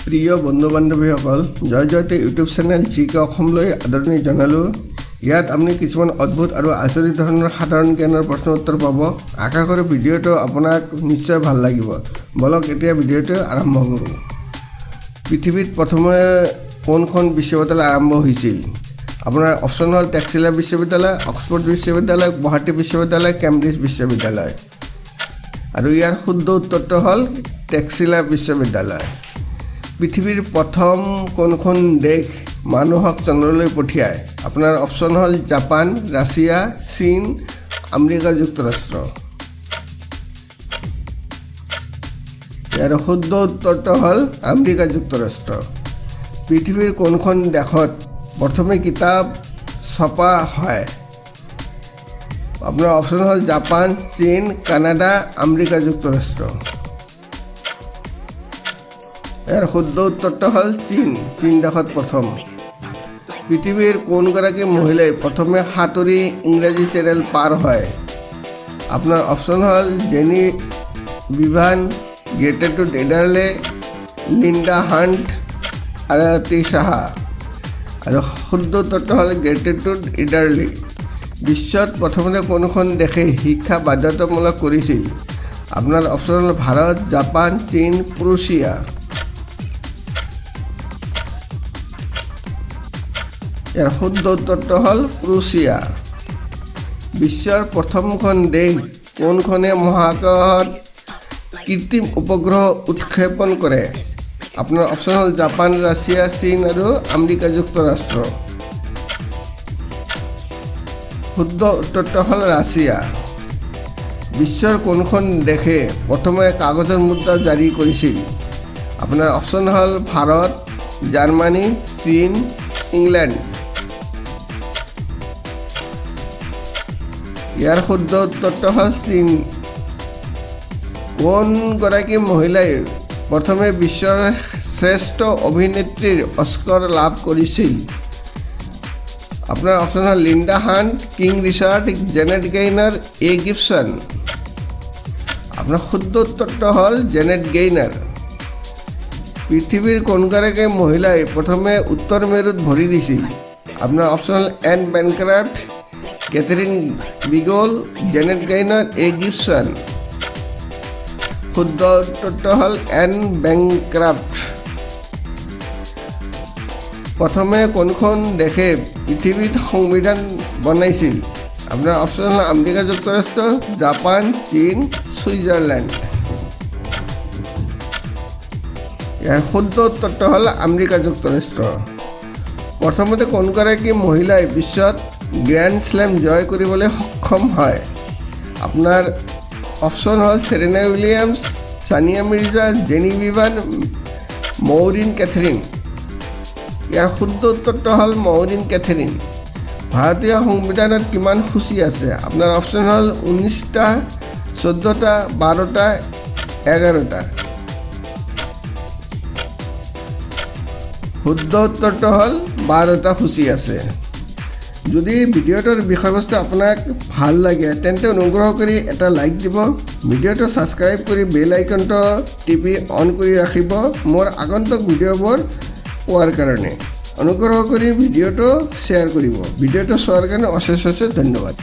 প্ৰিয় বন্ধু বান্ধৱীসকল, জয় Jayate YouTube channel জিকে অসমলৈ আদৰণি জনালোঁ। ইয়াত আপুনি কিছুমান অদ্ভুত আৰু আচৰিত ধৰণৰ সাধাৰণ জ্ঞানৰ প্ৰশ্ন উত্তৰ পাব। আশা কৰোঁ ভিডিঅ'টো আপোনাক নিশ্চয় ভাল লাগিব। বলক এতিয়া ভিডিঅ'টো আৰম্ভ কৰোঁ। পৃথিৱীত প্ৰথমে কোনখন বিশ্ববিদ্যালয় আৰম্ভ হৈছিল? আপোনাৰ অপশ্যন হ'ল টেক্সিলা বিশ্ববিদ্যালয়, অক্সফৰ্ড বিশ্ববিদ্যালয়, গুৱাহাটী বিশ্ববিদ্যালয়, কেম্ব্ৰিজ বিশ্ববিদ্যালয়। আৰু ইয়াৰ শুদ্ধ উত্তৰটো হ'ল টেক্সিলা বিশ্ববিদ্যালয়। পৃথিৱীৰ প্ৰথম কোনখন দেশ মানুহক চন্দ্ৰলৈ পঠিয়ায়? আপোনাৰ অপশ্যন হ'ল জাপান, ৰাছিয়া, চীন, আমেৰিকা যুক্তৰাষ্ট্ৰ। ইয়াৰ শুদ্ধ উত্তৰটো হ'ল আমেৰিকা যুক্তৰাষ্ট্ৰ। পৃথিৱীৰ কোনখন দেশত প্ৰথমে কিতাপ ছপা হয়? আপোনাৰ অপশ্যন হ'ল জাপান, চীন, কানাডা, আমেৰিকা যুক্তৰাষ্ট্ৰ। ইয়াৰ শুদ্ধ উত্তৰটো হ'ল চীন দেশত প্ৰথম। পৃথিৱীৰ কোনগৰাকী মহিলাই প্ৰথমে সাঁতুৰি ইংৰাজী চেনেল পাৰ হয়? আপোনাৰ অপশ্যন হ'ল জেনি বিভান, গেৰ্ট্ৰুড এডাৰলে, লিণ্ডা হাণ্ট, আৰতি সাহা। আৰু শুদ্ধ উত্তৰটো হ'ল গেৰ্ট্ৰুড এডাৰলে। বিশ্বত প্ৰথমতে কোনখন দেশে শিক্ষা বাধ্যতামূলক কৰিছিল? আপোনাৰ অপশ্যন হ'ল ভাৰত, জাপান, চীন, প্ৰুছিয়া। ইয়াৰ শুদ্ধ উত্তৰটো হ'ল প্ৰুছিয়া। বিশ্বৰ প্ৰথমখন দেশ কোনখনে মহাকাশত কৃত্ৰিম উপগ্ৰহ উৎক্ষেপণ কৰে? আপোনাৰ অপশ্যন হ'ল জাপান, ৰাছিয়া, চীন আৰু আমেৰিকা যুক্তৰাষ্ট্ৰ। শুদ্ধ উত্তৰটো হ'ল ৰাছিয়া। বিশ্বৰ কোনখন দেশে প্ৰথমে কাগজৰ মুদ্ৰা জাৰি কৰিছিল? আপোনাৰ অপশ্যন হ'ল ভাৰত, জাৰ্মানী, চীন, ইংলেণ্ড। ইয়াৰ শুদ্ধ উত্তৰটো হ'ল চীন। কোনগৰাকী মহিলাই প্ৰথমে বিশ্বৰ শ্ৰেষ্ঠ অভিনেত্ৰীৰ অস্কাৰ লাভ কৰিছিল? আপোনাৰ অপশ্যন হ'ল Linda hunt, king Richard, জেনেট gainer, Gibson. আপোনাৰ শুদ্ধ উত্তৰটো হ'ল জেনেট গেইনাৰ। পৃথিৱীৰ কোনগৰাকী মহিলাই প্ৰথমে উত্তৰ মেৰুত ভৰি দিছিল? আপোনাৰ অপশ্যন হ'ল N বেনক্ৰাফ্ট, Catherine Beagle, জেনেট gainer, Gibson. শুদ্ধ উত্তৰটো হ'ল এন বেনক্ৰাফ্ট। প্ৰথমে কোনখন দেশে পৃথিৱীত সংবিধান বনাইছিল? আপোনাৰ অপশ্যন হ'ল আমেৰিকা যুক্তৰাষ্ট্ৰ, জাপান, চীন, ছুইজাৰলেণ্ড। ইয়াৰ শুদ্ধ উত্তৰটো হ'ল আমেৰিকা যুক্তৰাষ্ট্ৰ। প্ৰথমতে কোনগৰাকী মহিলাই বিশ্বত গ্ৰেণ্ড শ্লেম জয় কৰিবলৈ সক্ষম হয়? আপোনাৰ অপশ্যন হ'ল Serena Williams, Sania Mirza, Jenny Bevan, Maureen Catherine. ইয়াৰ শুদ্ধ উত্তৰটো হ'ল মৌৰিন কেথৰিন। ভাৰতীয় সংবিধানত কিমান সূচী আছে? আপোনাৰ অপশ্যন হ'ল 19টা, 14টা, 12টা, 11টা। শুদ্ধ উত্তৰটো হ'ল 12টা সূচী আছে। যদি ভিডিঅ'টোৰ বিষয়বস্তু আপোনাক ভাল লাগে তেন্তে অনুগ্ৰহ কৰি এটা লাইক দিব, ভিডিঅ'টো ছাবস্ক্ৰাইব কৰি বেল আইকনটো টিপি অন কৰি ৰাখিব মোৰ আগন্তুক ভিডিঅ'বোৰ পোৱাৰ কাৰণে। অনুগ্ৰহ কৰি ভিডিঅ'টো শ্বেয়াৰ কৰিব। ভিডিঅ'টো চোৱাৰ কাৰণে অশেষ ধন্যবাদ।